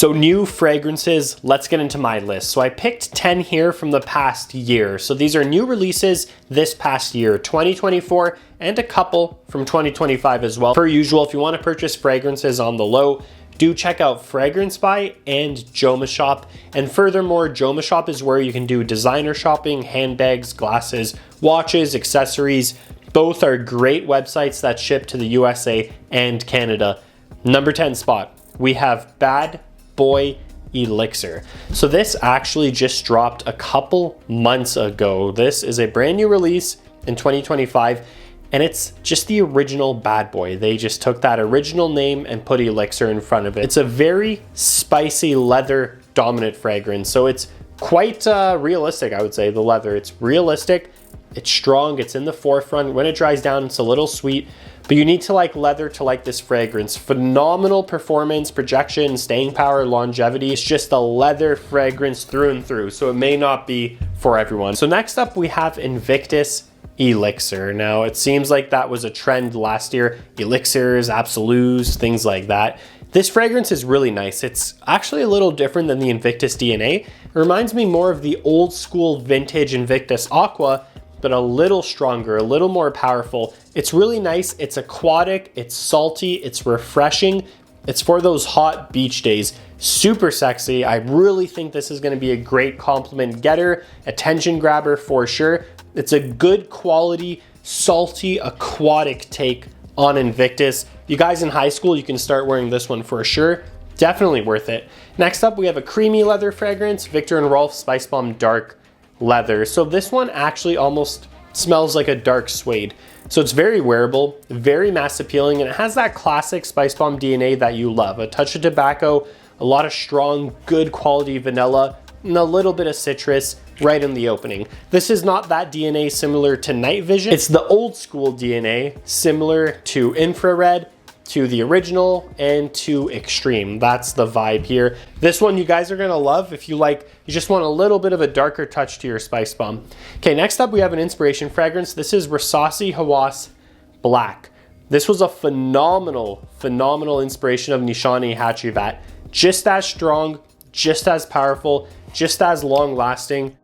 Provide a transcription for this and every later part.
So new fragrances, let's get into my list. So I picked 10 here from the past year. So these are new releases this past year, 2024, and a couple from 2025 as well. Per usual, if you want to purchase fragrances on the low, do check out Fragrance Buy and Joma Shop. And furthermore, Joma Shop is where you can do designer shopping, handbags, glasses, watches, accessories. Both are great websites that ship to the USA and Canada. Number 10 spot, we have Bad Boy Elixir. So this actually just dropped a couple months ago. This is a brand new release in 2025, and it's just the original Bad Boy. They just took that original name and put Elixir in front of it. It's a very spicy leather dominant fragrance. So it's quite realistic, I would say, the leather. It's realistic, it's strong, it's in the forefront. When it dries down, it's a little sweet. But you need to like leather to like this fragrance. Phenomenal performance, projection, staying power, longevity. It's just a leather fragrance through and through, so it may not be for everyone. So next up we have Invictus Elixir. Now it seems like that was a trend last year. Elixirs, absolutes, things like that. This fragrance is really nice. It's actually a little different than the Invictus DNA. It reminds me more of the old school vintage Invictus Aqua, but a little stronger, a little more powerful. It's really nice. It's aquatic, it's salty, it's refreshing. It's for those hot beach days. Super sexy. I really think this is gonna be a great compliment getter, attention grabber for sure. It's a good quality, salty, aquatic take on Invictus. You guys in high school, you can start wearing this one for sure. Definitely worth it. Next up, we have a creamy leather fragrance, Viktor & Rolf Spice Bomb Dark Leather. So this one actually almost smells like a dark suede. So it's very wearable, very mass appealing, and it has that classic Spice Bomb DNA that you love. A touch of tobacco, a lot of strong, good quality vanilla, and a little bit of citrus right in the opening. This is not that DNA similar to Night Vision. It's the old school DNA similar to Infrared, to the original, and to Extreme. That's the vibe here. This one you guys are gonna love if you just want a little bit of a darker touch to your Spice Bomb. Okay, next up we have an inspiration fragrance. This is Rasasi Hawass Black. This was a phenomenal inspiration of Nishani Hachivat. Just as strong, just as powerful, just as long lasting.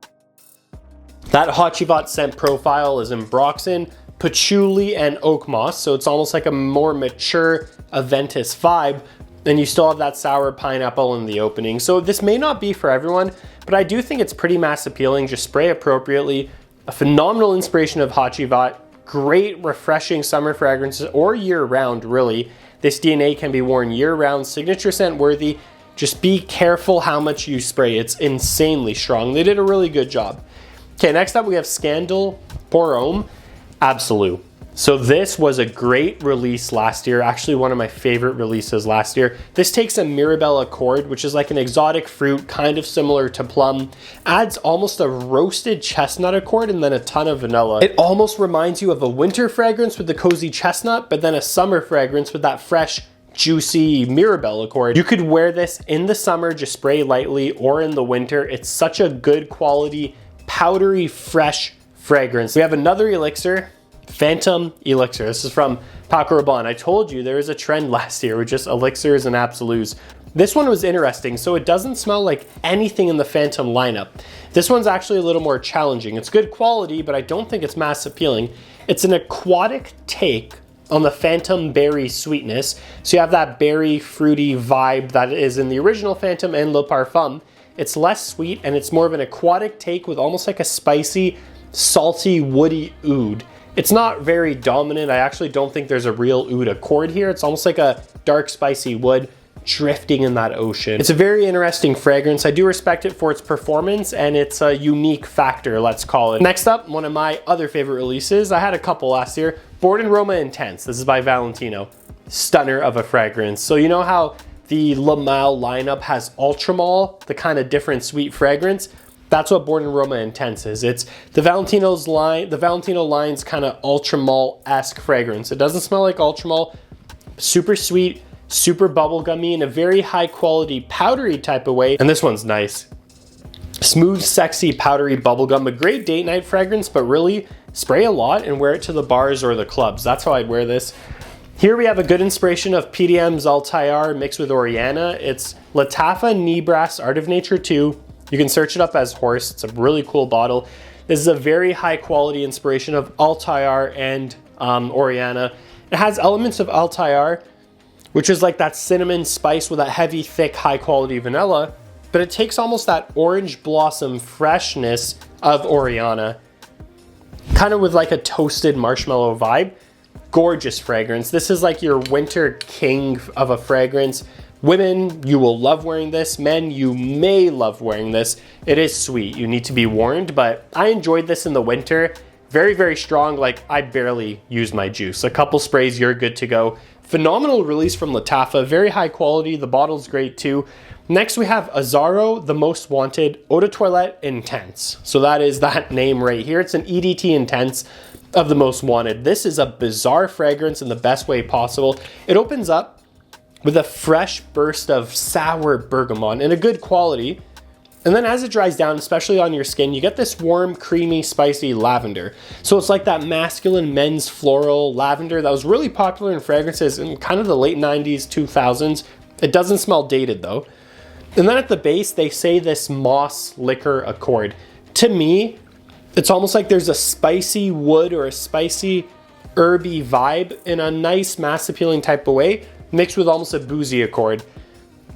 That Hachivat scent profile is in Broxton, patchouli, and oak moss, so it's almost like a more mature Aventus vibe, and you still have that sour pineapple in the opening. So this may not be for everyone, but I do think it's pretty mass appealing. Just spray appropriately. A phenomenal inspiration of Hachivat, great refreshing summer fragrances, or year round really. This DNA can be worn year round, signature scent worthy. Just be careful how much you spray. It's insanely strong. They did a really good job. Okay, next up we have Scandal Pour Homme Absolute. So this was a great release last year, actually one of my favorite releases last year. This takes a Mirabelle Accord, which is like an exotic fruit, kind of similar to plum, adds almost a roasted chestnut accord and then a ton of vanilla. It almost reminds you of a winter fragrance with the cozy chestnut, but then a summer fragrance with that fresh, juicy Mirabelle Accord. You could wear this in the summer, just spray lightly, or in the winter. It's such a good quality, powdery, fresh fragrance. We have another elixir, Phantom Elixir. This is from Paco Rabanne. I told you there was a trend last year with just elixirs and absolutes. This one was interesting. So it doesn't smell like anything in the Phantom lineup. This one's actually a little more challenging. It's good quality, but I don't think it's mass appealing. It's an aquatic take on the Phantom berry sweetness. So you have that berry fruity vibe that is in the original Phantom and Le Parfum. It's less sweet and it's more of an aquatic take with almost like a spicy, salty, woody oud. It's not very dominant. I actually don't think there's a real oud accord here. It's almost like a dark, spicy wood drifting in that ocean. It's a very interesting fragrance. I do respect it for its performance and its a unique factor, let's call it. Next up, one of my other favorite releases. I had a couple last year. Bord and Roma Intense. This is by Valentino. Stunner of a fragrance. So you know how the Le Mal lineup has Ultramol, the kind of different sweet fragrance? That's what Bord and Roma Intense is. It's the Valentino line's kind of Ultramol-esque fragrance. It doesn't smell like Ultramol. Super sweet, super bubblegummy in a very high quality powdery type of way. And this one's nice. Smooth, sexy, powdery bubblegum. A great date night fragrance, but really spray a lot and wear it to the bars or the clubs. That's how I'd wear this. Here we have a good inspiration of PDM's Altair mixed with Oriana. It's Latafa Nebras Art of Nature 2. You can search it up as Horse. It's a really cool bottle. This is a very high quality inspiration of Altair and Oriana. It has elements of Altair, which is like that cinnamon spice with that heavy, thick, high quality vanilla, but it takes almost that orange blossom freshness of Oriana, kind of with like a toasted marshmallow vibe. Gorgeous fragrance. This is like your winter king of a fragrance. Women, you will love wearing this. Men, you may love wearing this. It is sweet. You need to be warned, but I enjoyed this in the winter. Very, very strong. Like, I barely used my juice. A couple sprays, you're good to go. Phenomenal release from Latafa. Very high quality. The bottle's great too. Next, we have Azzaro, the Most Wanted Eau de Toilette Intense. So that is that name right here. It's an EDT Intense of the Most Wanted. This is a bizarre fragrance in the best way possible. It opens up with a fresh burst of sour bergamot and a good quality. And then as it dries down, especially on your skin, you get this warm, creamy, spicy lavender. So it's like that masculine men's floral lavender that was really popular in fragrances in kind of the late 90s, 2000s. It doesn't smell dated though. And then at the base, they say this moss liquor accord. To me, it's almost like there's a spicy wood or a spicy herby vibe in a nice mass appealing type of way, mixed with almost a boozy accord.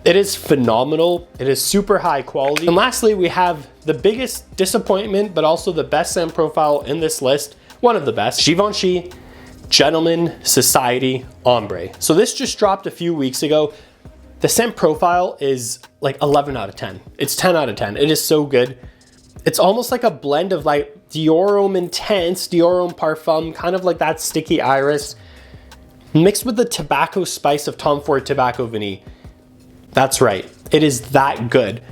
It is phenomenal. It is super high quality. And lastly, we have the biggest disappointment, but also the best scent profile in this list. One of the best, Givenchy Gentleman Society Ombre. So this just dropped a few weeks ago. The scent profile is like 11 out of 10. It's 10 out of 10. It is so good. It's almost like a blend of like Dior Homme Intense, Dior Homme Parfum, kind of like that sticky iris, mixed with the tobacco spice of Tom Ford Tobacco Vanille. That's right, it is that good.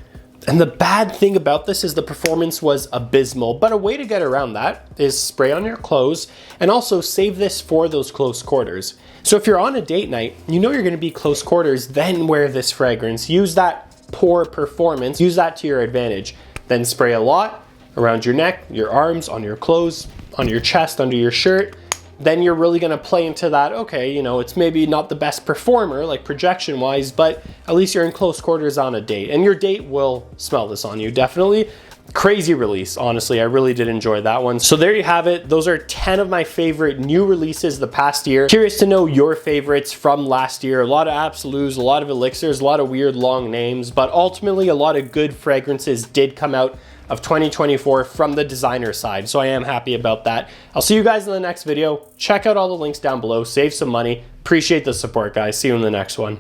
And the bad thing about this is the performance was abysmal, but a way to get around that is spray on your clothes and also save this for those close quarters. So if you're on a date night, you know you're gonna be close quarters, then wear this fragrance. Use that poor performance, use that to your advantage. Then spray a lot around your neck, your arms, on your clothes, on your chest, under your shirt. Then you're really gonna play into that, okay, you know, it's maybe not the best performer, like projection wise, but at least you're in close quarters on a date. And your date will smell this on you, definitely. Crazy release, honestly. I really did enjoy that one. So there you have it. Those are 10 of my favorite new releases the past year. Curious to know your favorites from last year. A lot of absolutes, a lot of elixirs, a lot of weird long names, but ultimately a lot of good fragrances did come out of 2024 from the designer side. So I am happy about that. I'll see you guys in the next video. Check out all the links down below. Save some money. Appreciate the support, guys. See you in the next one.